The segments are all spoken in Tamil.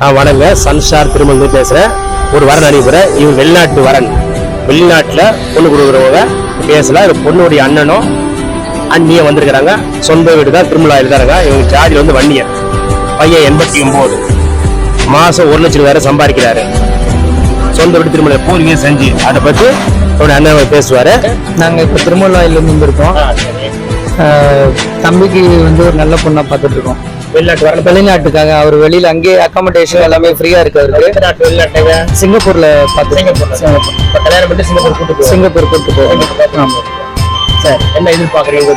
வணங்க, சன்ஸ்டார் திருமணம் பேசுறேன். ஒரு வரன் அனுப்புறேன். இவர் வெளிநாட்டு வரன். வெளிநாட்டுல பொண்ணு கொடுக்குறவங்க பேசல. பொண்ணுடைய அண்ணனும் அண்ணியும் வந்திருக்கிறாங்க. சொந்த வீடு தான், திருமலா இருக்காங்க. இவங்க ஜாதியில் வந்து வன்னியர். பையன் 89, மாசம் 1 லட்சம் வேற சம்பாதிக்கிறாரு. சொந்த வீடு திருமலை பூர்வீக செஞ்சு அதை பத்தி அண்ணன் பேசுவாரு. நாங்க இப்ப திருமலாயிலிருந்து வந்திருக்கோம். தம்பிக்கு வந்து ஒரு நல்ல பொண்ணா பார்த்துட்டு இருக்கோம். வெளிநாட்டுக்காக அவர் வெளியில அங்கே அகாமடேஷன் எல்லாமே ஃப்ரீயா இருக்கு அவருக்கு. சிங்கப்பூர்ல சிங்கப்பூர் கூட்டு போவோம். சார் என்ன எதிர்பார்க்குறீங்க?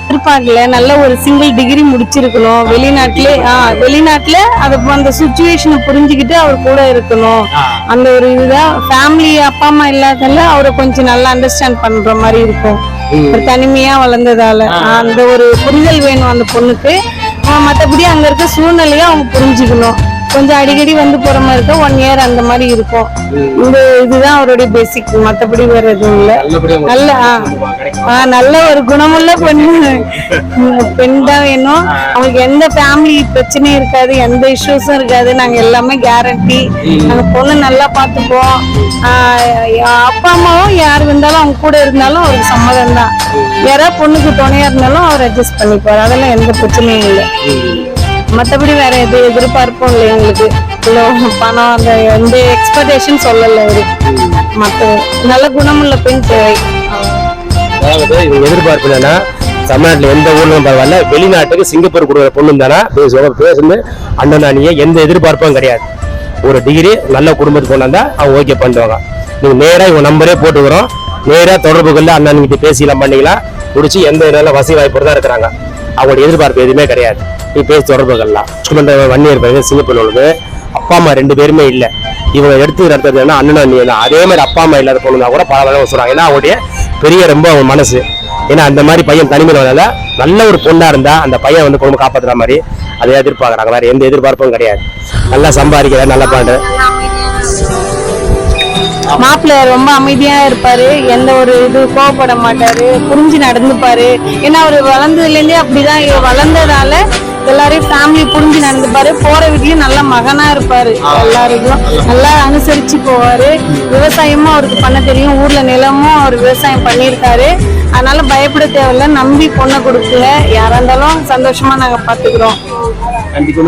எதிர்பார்க்கல, நல்ல ஒரு சிங்கிள் டிகிரி முடிச்சிருக்கணும். வெளிநாட்டுல அந்த சுச்சுவேஷனை புரிஞ்சுக்கிட்டு அவர் கூட இருக்கணும். அந்த ஒரு இதுதான் ஃபேமிலி, அப்பா அம்மா இல்லாததால அவரை கொஞ்சம் நல்லா அண்டர்ஸ்டாண்ட் பண்ற மாதிரி இருக்கும். ஒரு தனிமையா வளர்ந்ததால அந்த ஒரு புரிதல் வேணும் அந்த பொண்ணுக்கு. மற்றபடி அங்க இருக்க சூழ்நிலையை அவங்க புரிஞ்சுக்கணும். கொஞ்சம் அடிக்கடி வந்து போற மாதிரி இருக்கும். 1 இயர் அந்த மாதிரி இருக்கும். இதுதான் அவருடைய பேசிக். மற்றபடி வேற எதுவும் இல்லை. நல்ல ஒரு குணமுள்ள பெண் தான் வேணும். அவங்களுக்கு எந்த ஃபேமிலி பிரச்சனையும் இருக்காது, எந்த இஷ்யூஸும் இருக்காது. நாங்க எல்லாமே கேரண்டி. அந்த பொண்ணு நல்லா பார்த்துப்போம். அப்பா அம்மாவும் யார் வந்தாலும் அவங்க கூட இருந்தாலும் அவருக்கு சம்மதம் தான். யாராவது பொண்ணுக்கு துணையா இருந்தாலும் அவர் அட்ஜஸ்ட் பண்ணிப்பாரு. அதெல்லாம் எந்த பிரச்சனையும் இல்லை. மற்றபடி வேற எது எதிர்பார்ப்பும் இல்லை எங்களுக்கு. பணம் அந்த எந்த எக்ஸ்பெக்டேஷன் சொல்லல அவரு. மற்ற நல்ல குணமுள்ள பெண் தேவை. இவங்க எதிர்பார்ப்பு என்னன்னா, தமிழ்நாட்டுல எந்த ஊர்லயும் பரவாயில்ல, வெளிநாட்டுக்கு சிங்கப்பூர் கொடுக்குற பொண்ணு தானே பேசுந்து அண்ணன் அண்ணியை எந்த எதிர்பார்ப்பும் கிடையாது. ஒரு டிகிரி நல்ல குடும்பத்துக்கு கொண்டு வந்தா அவங்க ஓகே பண்ணுவாங்க. நீங்க நேரா இவங்க நம்பரே போட்டுக்கிறோம். நேரா தொடர்புகள்ல அண்ணன் கிட்ட பேசிக்கலாம், பண்ணிக்கலாம். முடிச்சு எந்த நல்ல வசதி வாய்ப்பு தான் இருக்கிறாங்க. அவங்களுடைய எதிர்பார்ப்பு எதுவுமே கிடையாது. நீ பேசி தொடர்புகள்லாம் வன்னியர் பையன் சிங்கப்பூர் உள்ளது. அப்பா அம்மா 2 பேருமே இல்லை. இவங்க எடுத்து நடத்துறதுன்னா அண்ணன் அண்ணி தான். அதே மாதிரி அப்பா அம்மா இல்லாத பொண்ணுனா கூட பல சொல்றாங்க. ஏன்னா அவங்களுடைய பெரிய ரொம்ப அவங்க மனசு. ஏன்னா அந்த மாதிரி பையன் தனிமையில் வந்தால நல்ல ஒரு பொண்ணா இருந்தா அந்த பையன் வந்து பொண்ணு காப்பாற்றுற மாதிரி அதை எதிர்பார்க்குறாங்க. வேற எந்த எதிர்பார்ப்பும் கிடையாது. நல்லா சம்பாதிக்கிற, நல்லா பாடு. மாப்பிள்ள ரொம்ப அமைதியா இருப்பாரு. எந்த ஒரு இது கோவப்பட மாட்டாரு. புரிஞ்சு நடந்துப்பாரு. ஏன்னா அவரு வளர்ந்ததுல இருந்தே அப்படிதான். வளர்ந்ததால எல்லாரையும் ஃபேமிலி புரிஞ்சு நடந்துப்பாரு. போற வீட்லயும் நல்ல மகனா இருப்பாரு. எல்லாருக்கும் நல்லா அனுசரிச்சு போவாரு. விவசாயமும் அவருக்கு பண்ண தெரியும். ஊர்ல நிலமும் அவர் விவசாயம் பண்ணியிருக்காரு. அதனால பயப்பட தேவையில்ல. நம்பி பொண்ணை கொடுக்குங்க. யாரா இருந்தாலும் சந்தோஷமா நாங்க பாத்துக்கிறோம். கண்டிப்பா